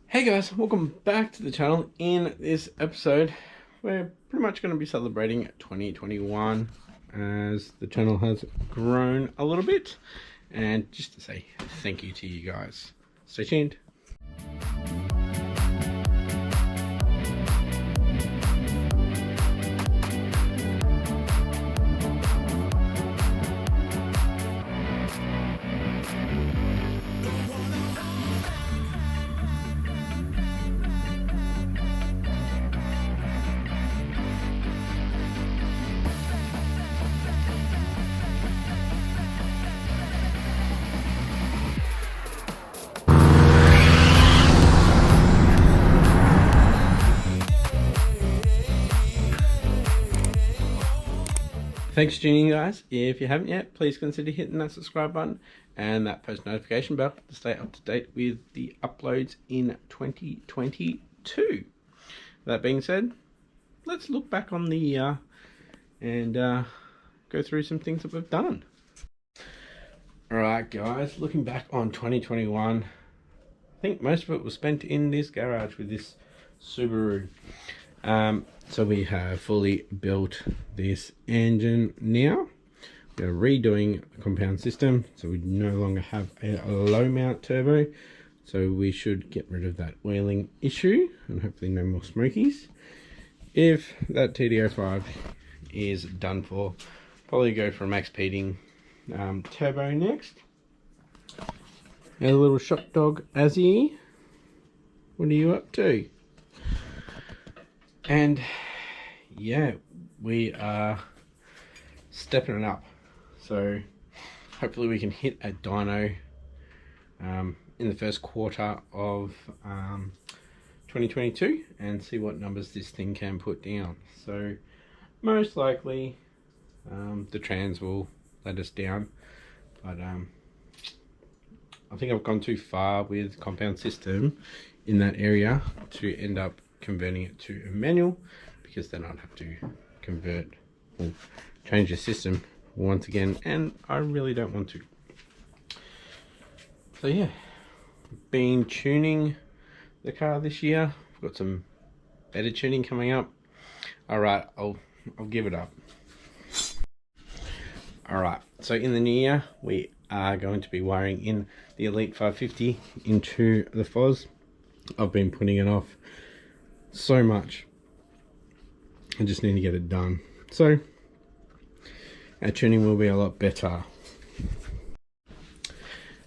Hey guys, welcome back to the channel. In this episode, we're pretty much going to be celebrating 2021 as the channel has grown a little bit, and just to say thank you to you guys. Stay tuned. Thanks for tuning in, guys. If you haven't yet, please consider hitting that subscribe button and that post notification bell to stay up to date with the uploads in 2022. That being said, let's look back on the year and go through some things that we've done. Alright guys, looking back on 2021, I think most of it was spent in this garage with this Subaru. So we have fully built this engine now. We're redoing the compound system, so we no longer have a low mount turbo. So we should get rid of that oiling issue and hopefully no more smokies. If that TD05 is done for, probably go for a max speeding turbo next. A little shock dog Azzy, what are you up to? And yeah, we are stepping it up, so hopefully we can hit a dyno in the first quarter of 2022 and see what numbers this thing can put down. So most likely the trans will let us down, but I think I've gone too far with compound system in that area to end up converting it to a manual, because then I'd have to convert or change the system once again, and I really don't want to. So yeah, been tuning the car this year. I've got some better tuning coming up. Alright, I'll give it up. Alright, so in the new year we are going to be wiring in the Elite 550 into the FOS. I've been putting it off so much, I just need to get it done, so our tuning will be a lot better.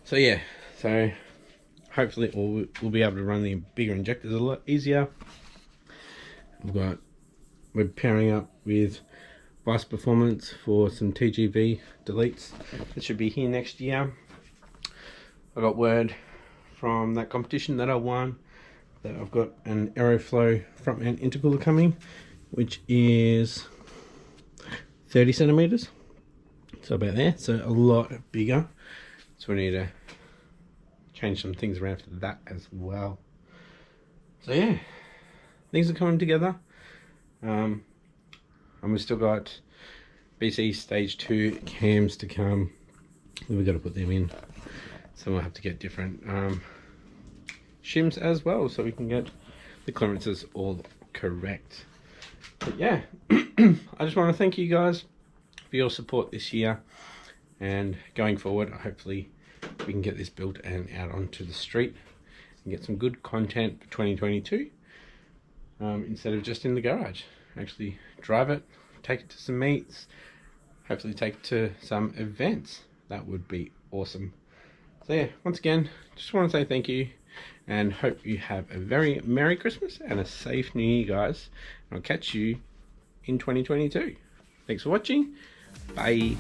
So yeah, so hopefully we'll be able to run the bigger injectors a lot easier. We're pairing up with Vice Performance for some TGV deletes that should be here next year. I got word from that competition that I won that I've got an Aeroflow front mount intercooler coming, which is 30 centimeters, so about there, so a lot bigger. So we need to change some things around for that as well. So yeah, things are coming together. And we've still got BC stage 2 cams to come. We've got to put them in, so we'll have to get different shims as well, so we can get the clearances all correct. But yeah, I just want to thank you guys for your support this year, and going forward hopefully we can get this built and out onto the street and get some good content for 2022, instead of just in the garage. Actually drive it, take it to some meets, hopefully take it to some events. That would be awesome. So yeah, once again, just want to say thank you and hope you have a very Merry Christmas and a safe New Year, guys. I'll catch you in 2022. Thanks for watching. Bye.